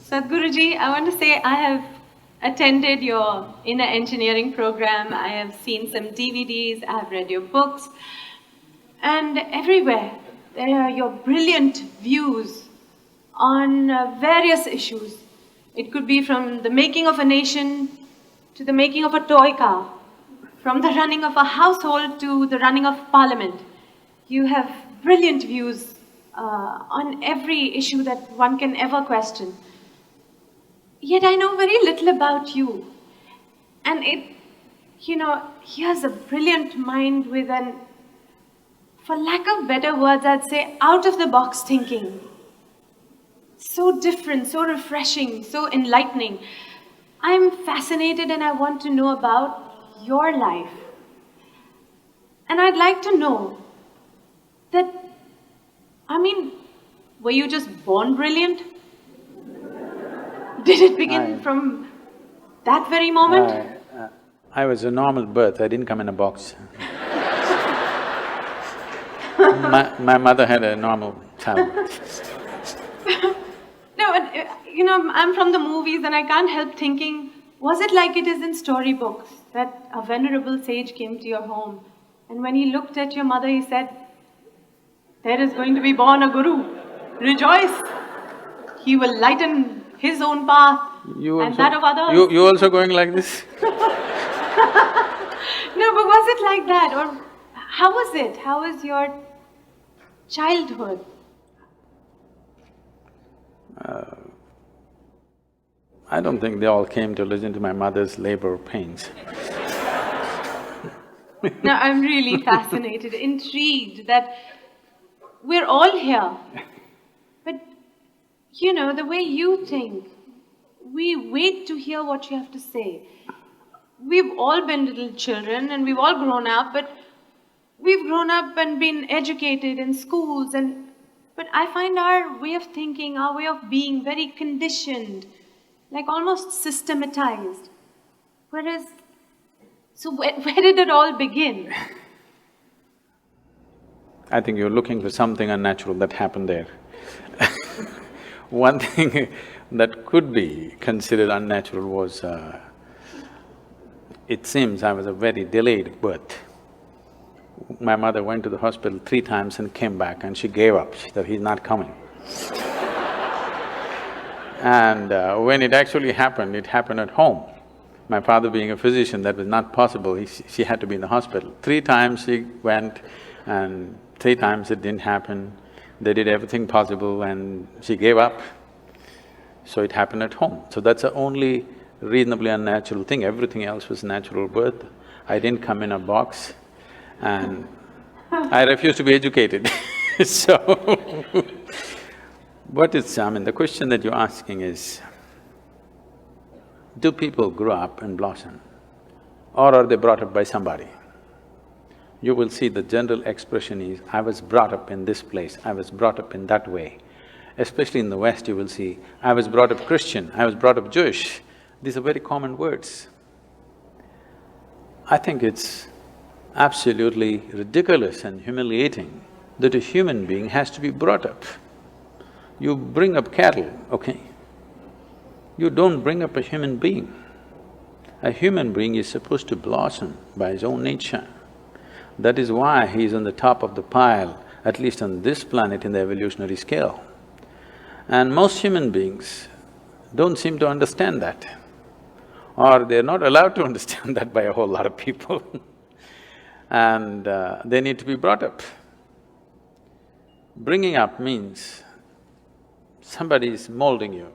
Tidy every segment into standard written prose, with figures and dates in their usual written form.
Sadhguruji, I want to say I have attended your inner engineering program. I have seen some DVDs, I have read your books, and everywhere there are your brilliant views on various issues. It could be from the making of a nation to the making of a toy car, from the running of a household to the running of parliament. You have brilliant views on every issue that one can ever question. Yet I know very little about you. And here's a brilliant mind with for lack of better words, I'd say out of the box thinking. So different, so refreshing, so enlightening. I'm fascinated and I want to know about your life. And I'd like to know that, were you just born brilliant? Did it begin from that very moment? I was a normal birth, I didn't come in a box. My mother had a normal childbirth. No, I'm from the movies and I can't help thinking, was it like it is in storybooks, that a venerable sage came to your home and when he looked at your mother, he said, "There is going to be born a guru. Rejoice! He will lighten his own path and that of others." You also going like this? No, but was it like that? Or how was it? How was your childhood? I don't think they all came to listen to my mother's labor pains. No, I'm really fascinated, intrigued that we're all here. But, the way you think, we wait to hear what you have to say. We've all been little children and we've all grown up, but we've grown up and been educated in schools but I find our way of thinking, our way of being very conditioned, like almost systematized. So where did it all begin? I think you're looking for something unnatural that happened there. One thing that could be considered unnatural was, it seems I was a very delayed birth. My mother went to the hospital 3 times and came back and she gave up, she said, "He's not coming." And when it actually happened, it happened at home. My father being a physician, that was not possible, she had to be in the hospital. 3 times she went and 3 times it didn't happen. They did everything possible and she gave up. So it happened at home. So that's the only reasonably unnatural thing, everything else was natural birth. I didn't come in a box and I refuse to be educated so the question that you're asking is, do people grow up and blossom or are they brought up by somebody? You will see the general expression is, I was brought up in this place, I was brought up in that way. Especially in the West, you will see, I was brought up Christian, I was brought up Jewish. These are very common words. I think it's absolutely ridiculous and humiliating that a human being has to be brought up. You bring up cattle, okay? You don't bring up a human being. A human being is supposed to blossom by his own nature. That is why he is on the top of the pile, at least on this planet in the evolutionary scale. And most human beings don't seem to understand that, or they're not allowed to understand that by a whole lot of people and they need to be brought up. Bringing up means somebody is molding you.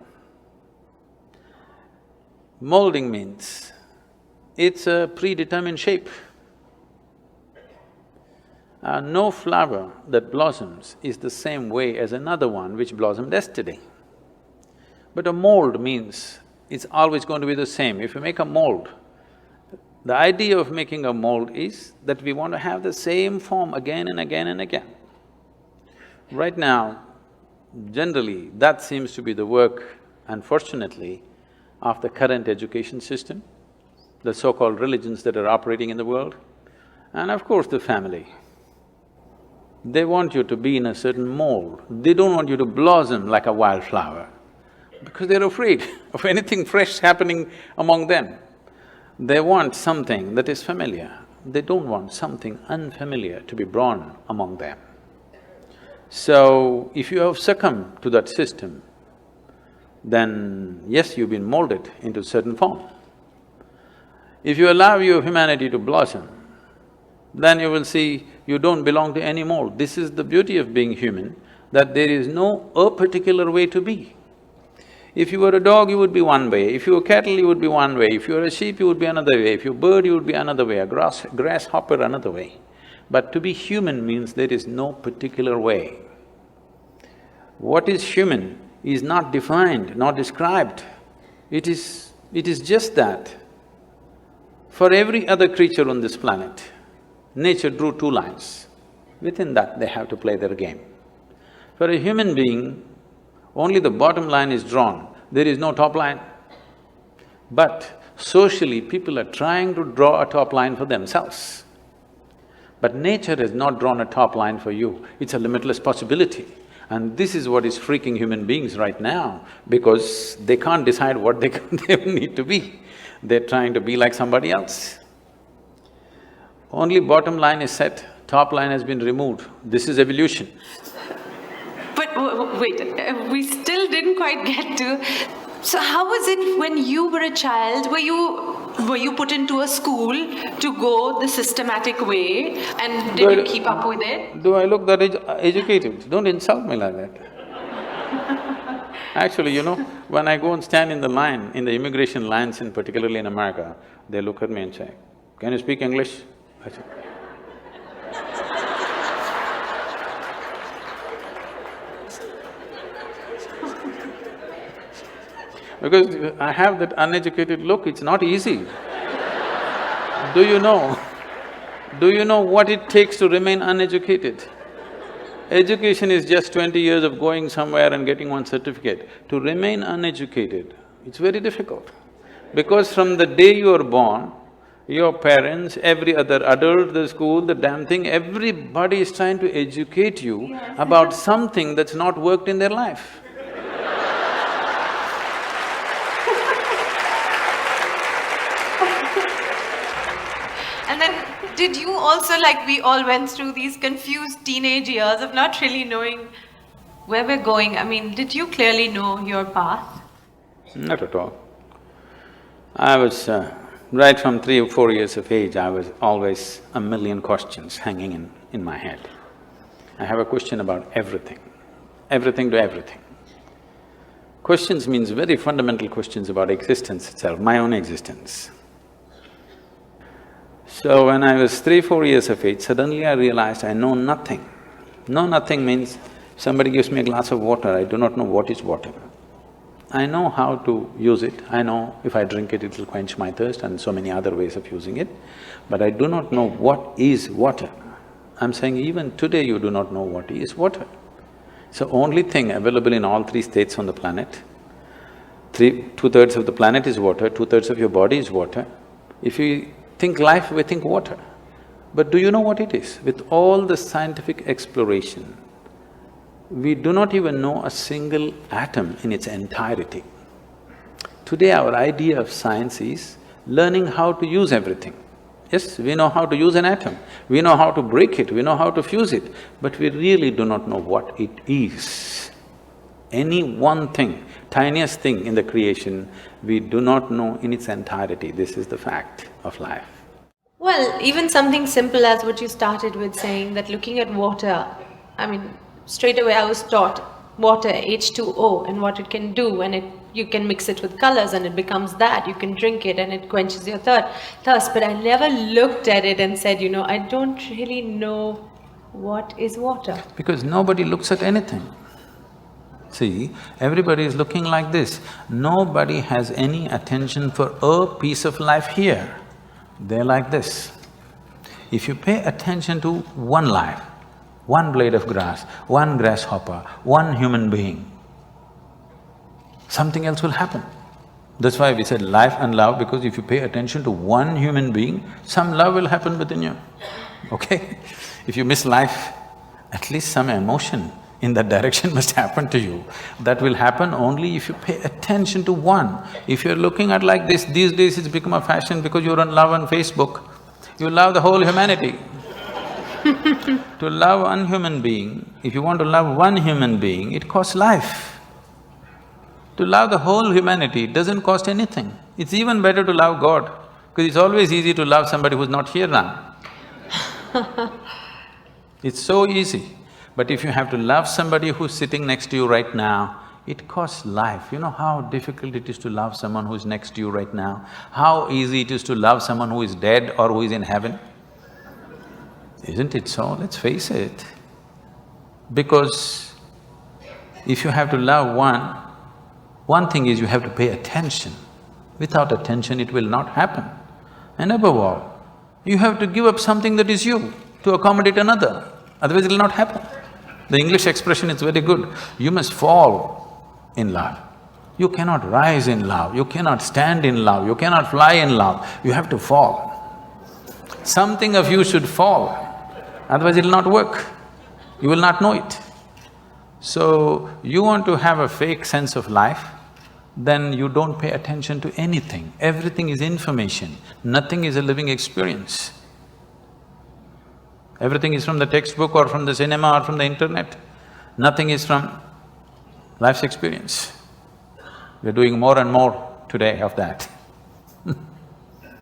Molding means it's a predetermined shape. No flower that blossoms is the same way as another one which blossomed yesterday. But a mold means it's always going to be the same. If you make a mold, the idea of making a mold is that we want to have the same form again and again and again. Right now, generally, that seems to be the work, unfortunately, of the current education system, the so-called religions that are operating in the world, and of course the family. They want you to be in a certain mold, they don't want you to blossom like a wildflower. because they're afraid of anything fresh happening among them. They want something that is familiar. They don't want something unfamiliar to be born among them. So, if you have succumbed to that system, then yes, you've been molded into a certain form. If you allow your humanity to blossom, then you will see you don't belong to any mold. This is the beauty of being human, that there is no a particular way to be. If you were a dog, you would be one way, if you were cattle, you would be one way, if you were a sheep, you would be another way, if you were a bird, you would be another way, a grasshopper another way. But to be human means there is no particular way. What is human is not defined, not described. It is just that. For every other creature on this planet, nature drew two lines. Within that, they have to play their game. For a human being, only the bottom line is drawn, there is no top line. But socially, people are trying to draw a top line for themselves. But nature has not drawn a top line for you, it's a limitless possibility. And this is what is freaking human beings right now, because they can't decide what they need to be. They're trying to be like somebody else. Only bottom line is set, top line has been removed. This is evolution. But wait, we still didn't quite get to… So how was it when you were a child? Were you put into a school to go the systematic way, and did you keep up with it? Do I look that educated? Don't insult me like that. Actually, you know, when I go and stand in the line, in the immigration lines, and particularly in America, they look at me and say, "Can you speak English?" I say, because I have that uneducated look, it's not easy. Do you know what it takes to remain uneducated? Education is just 20 years of going somewhere and getting one certificate. To remain uneducated, it's very difficult. Because from the day you are born, your parents, every other adult, the school, the damn thing, everybody is trying to educate you about something that's not worked in their life. And then, did you also, like we all went through these confused teenage years of not really knowing where we're going? I mean, did you clearly know your path? Not at all. I was… right from 3 or 4 years of age, I was always a million questions hanging in my head. I have a question about everything to everything. Questions means very fundamental questions about existence itself, my own existence. So when I was 3, 4 years of age, suddenly I realized I know nothing. Know nothing means somebody gives me a glass of water, I do not know what is water. I know how to use it, I know if I drink it, it'll quench my thirst and so many other ways of using it, but I do not know what is water. I'm saying even today you do not know what is water. It's the only thing available in all three states on the planet. Two-thirds of the planet is water, two-thirds of your body is water. If you think life, we think water. But do you know what it is? With all the scientific exploration, we do not even know a single atom in its entirety. Today our idea of science is learning how to use everything. Yes, we know how to use an atom, we know how to break it, we know how to fuse it, but we really do not know what it is. Any one thing, tiniest thing in the creation, we do not know in its entirety. This is the fact of life. Well, even something simple as what you started with saying, that looking at water, I mean, straight away I was taught water, H2O, and what it can do, and you can mix it with colors and it becomes that, you can drink it and it quenches your thirst. But I never looked at it and said, I don't really know what is water. Because nobody looks at anything. See, everybody is looking like this. Nobody has any attention for a piece of life here. They're like this. If you pay attention to one life, one blade of grass, one grasshopper, one human being, something else will happen. That's why we said life and love, because if you pay attention to one human being, some love will happen within you, okay? If you miss life, at least some emotion in that direction must happen to you. That will happen only if you pay attention to one. If you're looking at like this, these days it's become a fashion because you're in love on Facebook, you love the whole humanity. To love one human being, if you want to love one human being, it costs life. To love the whole humanity doesn't cost anything. It's even better to love God, because it's always easy to love somebody who's not here now. It's so easy. But if you have to love somebody who's sitting next to you right now, it costs life. You know how difficult it is to love someone who's next to you right now? How easy it is to love someone who is dead or who is in heaven? Isn't it so? Let's face it. Because if you have to love one thing is you have to pay attention. Without attention, it will not happen. And above all, you have to give up something that is you to accommodate another, otherwise it will not happen. The English expression is very good, you must fall in love. You cannot rise in love, you cannot stand in love, you cannot fly in love, you have to fall. Something of you should fall, otherwise it'll not work, you will not know it. So, you want to have a fake sense of life, then you don't pay attention to anything. Everything is information, nothing is a living experience. Everything is from the textbook or from the cinema or from the internet. Nothing is from life's experience. We're doing more and more today of that.